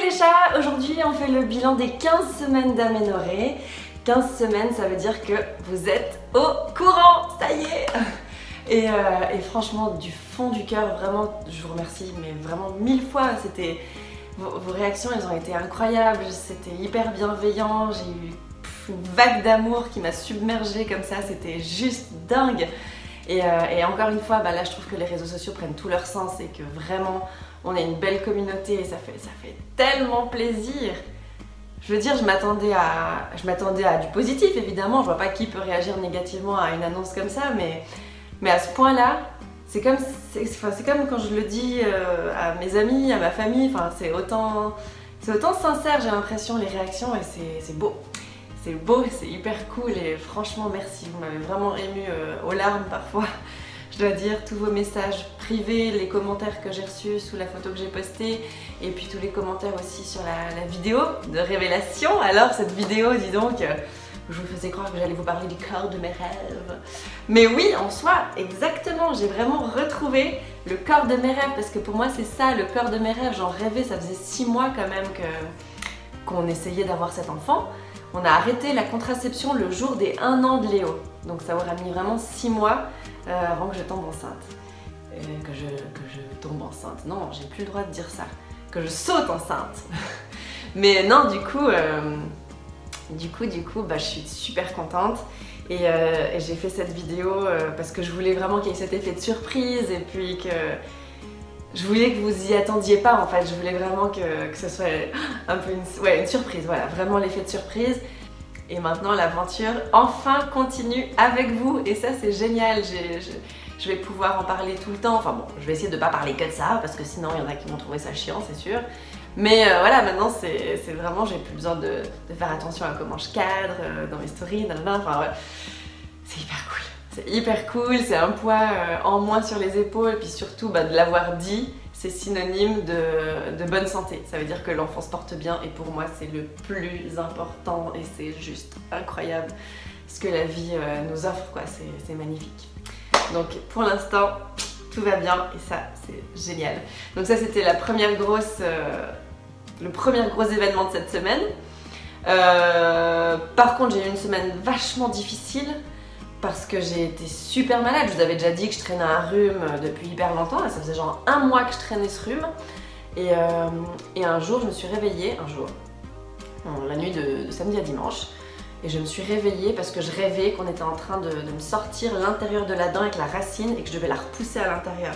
les chats, aujourd'hui on fait le bilan des 15 semaines d'aménorrhée. 15 semaines, ça veut dire que vous êtes au courant, ça y est. Et franchement, du fond du cœur, vraiment, je vous remercie, mais vraiment 1000 fois. C'était vos réactions, elles ont été incroyables, c'était hyper bienveillant, j'ai eu une vague d'amour qui m'a submergée comme ça, c'était juste dingue. Et encore une fois, là je trouve que les réseaux sociaux prennent tout leur sens et que vraiment on est une belle communauté et ça fait tellement plaisir. Je veux dire, je m'attendais à du positif évidemment, je vois pas qui peut réagir négativement à une annonce comme ça, mais à ce point-là, c'est comme quand je le dis à mes amis, à ma famille, c'est autant sincère, j'ai l'impression, les réactions, et c'est beau. C'est beau, c'est hyper cool et franchement merci, vous m'avez vraiment ému aux larmes parfois. Je dois dire, tous vos messages privés, les commentaires que j'ai reçus sous la photo que j'ai postée et puis tous les commentaires aussi sur la vidéo de révélation. Alors cette vidéo, dis donc, je vous faisais croire que j'allais vous parler du corps de mes rêves. Mais oui, en soi, exactement, j'ai vraiment retrouvé le corps de mes rêves parce que pour moi c'est ça, le corps de mes rêves. J'en rêvais, ça faisait 6 mois quand même qu'on essayait d'avoir cet enfant. On a arrêté la contraception le jour des 1 an de Léo. Donc ça aura mis vraiment 6 mois avant que je tombe enceinte. Que je tombe enceinte. Non, j'ai plus le droit de dire ça. Que je saute enceinte. Mais non, du coup, je suis super contente. Et j'ai fait cette vidéo parce que je voulais vraiment qu'il y ait cet effet de surprise et puis que je voulais que vous y attendiez pas en fait. Je voulais vraiment que ce soit un peu une surprise, voilà, vraiment l'effet de surprise. Et maintenant l'aventure enfin continue avec vous et ça c'est génial. Je vais pouvoir en parler tout le temps. Enfin bon, je vais essayer de pas parler que de ça parce que sinon il y en a qui vont trouver ça chiant, c'est sûr. Mais voilà, maintenant c'est vraiment, j'ai plus besoin de faire attention à comment je cadre dans mes stories, enfin ouais. C'est hyper cool. C'est hyper cool, c'est un poids en moins sur les épaules, et puis surtout de l'avoir dit, c'est synonyme de bonne santé. Ça veut dire que l'enfant se porte bien et pour moi c'est le plus important et c'est juste incroyable ce que la vie nous offre, quoi. C'est magnifique. Donc pour l'instant, tout va bien et ça c'est génial. Donc ça c'était le premier gros événement de cette semaine. Par contre j'ai eu une semaine vachement difficile parce que j'ai été super malade. Je vous avais déjà dit que je traînais un rhume depuis hyper longtemps. Là, ça faisait genre 1 mois que je traînais ce rhume. Et un jour, je me suis réveillée, la nuit de samedi à dimanche, et je me suis réveillée parce que je rêvais qu'on était en train de me sortir l'intérieur de la dent avec la racine et que je devais la repousser à l'intérieur.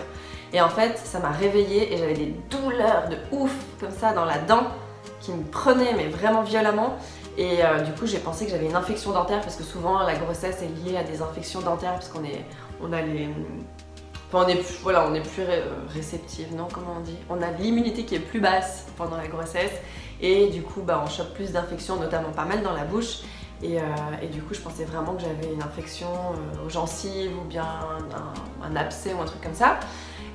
Et en fait, ça m'a réveillée et j'avais des douleurs de ouf comme ça dans la dent qui me prenaient mais vraiment violemment. Et du coup j'ai pensé que j'avais une infection dentaire parce que souvent la grossesse est liée à des infections dentaires parce qu'on est plus réceptive, non, comment on dit, on a l'immunité qui est plus basse pendant la grossesse et du coup on chope plus d'infections, notamment pas mal dans la bouche et du coup je pensais vraiment que j'avais une infection aux gencives ou bien un abcès ou un truc comme ça.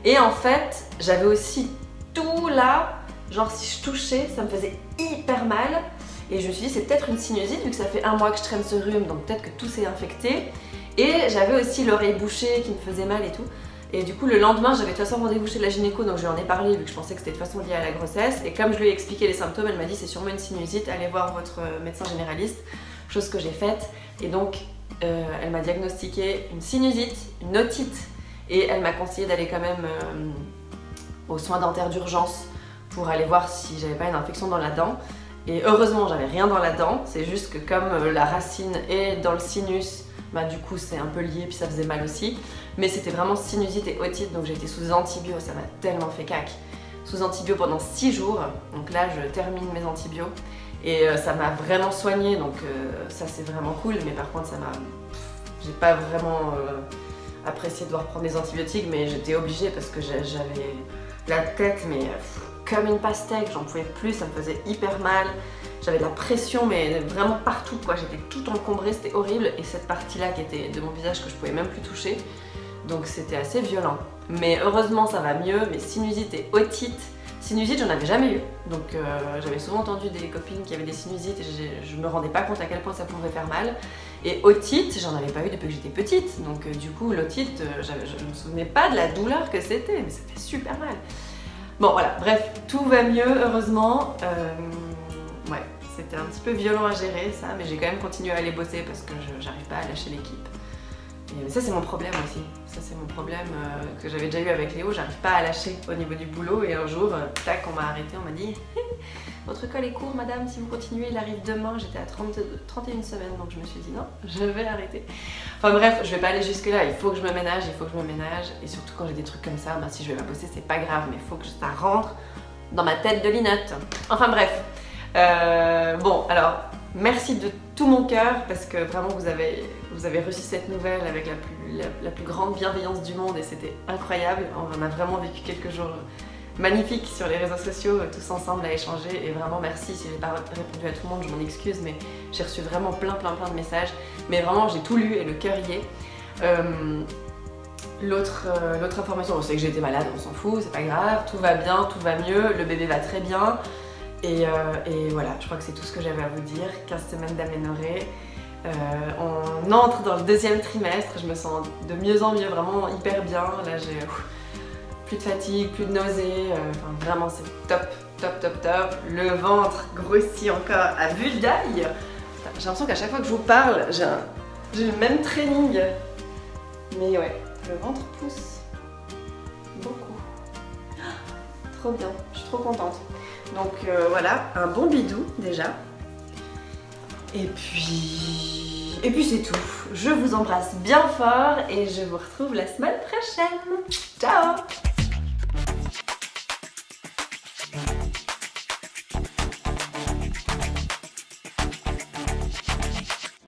Et en fait j'avais aussi tout là, genre si je touchais ça me faisait hyper mal. Et je me suis dit c'est peut-être une sinusite vu que ça fait 1 mois que je traîne ce rhume, donc peut-être que tout s'est infecté. Et j'avais aussi l'oreille bouchée qui me faisait mal et tout. Et du coup le lendemain j'avais de toute façon rendez-vous chez la gynéco, donc je lui en ai parlé vu que je pensais que c'était de toute façon lié à la grossesse. Et comme je lui ai expliqué les symptômes, elle m'a dit c'est sûrement une sinusite, allez voir votre médecin généraliste. Chose que j'ai faite. Et donc elle m'a diagnostiqué une sinusite, une otite. Et elle m'a conseillé d'aller quand même aux soins dentaires d'urgence pour aller voir si j'avais pas une infection dans la dent. Et heureusement j'avais rien dans la dent, c'est juste que comme la racine est dans le sinus, du coup c'est un peu lié puis ça faisait mal aussi. Mais c'était vraiment sinusite et otite, donc j'étais sous antibio, ça m'a tellement fait cac. Sous antibio pendant 6 jours, donc là je termine mes antibio. Et ça m'a vraiment soignée, donc ça c'est vraiment cool, mais par contre j'ai pas vraiment apprécié de devoir prendre des antibiotiques, mais j'étais obligée parce que j'avais la tête comme une pastèque, j'en pouvais plus, ça me faisait hyper mal. J'avais de la pression mais vraiment partout quoi, j'étais tout encombrée, c'était horrible. Et cette partie-là qui était de mon visage que je pouvais même plus toucher. Donc c'était assez violent. Mais heureusement ça va mieux, mais sinusite et otite. Sinusite j'en avais jamais eu. Donc j'avais souvent entendu des copines qui avaient des sinusites et je me rendais pas compte à quel point ça pouvait faire mal. Et otite, j'en avais pas eu depuis que j'étais petite. Donc du coup l'otite, je me souvenais pas de la douleur que c'était, mais ça fait super mal. Bon voilà, bref, tout va mieux heureusement. Ouais, c'était un petit peu violent à gérer ça, mais j'ai quand même continué à aller bosser parce que j'arrive pas à lâcher l'équipe. Et ça c'est mon problème aussi, ça c'est mon problème que j'avais déjà eu avec Léo, j'arrive pas à lâcher au niveau du boulot et un jour, tac, on m'a arrêté, on m'a dit votre col est court madame, si vous continuez il arrive demain. J'étais à 31 semaines donc je me suis dit non, je vais arrêter. Enfin bref, je vais pas aller jusque là, il faut que je me ménage, il faut que je me ménage et surtout quand j'ai des trucs comme ça, ben, si je vais pas bosser c'est pas grave mais il faut que ça rentre dans ma tête de linotte. Enfin bref, bon alors merci de tout mon cœur parce que vraiment vous avez reçu cette nouvelle avec la plus grande bienveillance du monde et c'était incroyable. On a vraiment vécu quelques jours magnifiques sur les réseaux sociaux tous ensemble à échanger et vraiment merci si j'ai pas répondu à tout le monde, je m'en excuse mais j'ai reçu vraiment plein de messages mais vraiment j'ai tout lu et le cœur y est. L'autre information, c'est que j'ai été malade, on s'en fout, c'est pas grave, tout va bien, tout va mieux, le bébé va très bien. Et voilà, je crois que c'est tout ce que j'avais à vous dire. 15 semaines d'aménorrhée. On entre dans le deuxième trimestre, je me sens de mieux en mieux, vraiment hyper bien. Là j'ai plus de fatigue, plus de nausées, enfin vraiment c'est top. Le ventre grossit encore à vue d'œil. J'ai l'impression qu'à chaque fois que je vous parle, j'ai le même training. Mais ouais, le ventre pousse beaucoup. Trop bien, je suis trop contente. Donc voilà, un bon bidou déjà. Et puis c'est tout. Je vous embrasse bien fort et je vous retrouve la semaine prochaine. Ciao!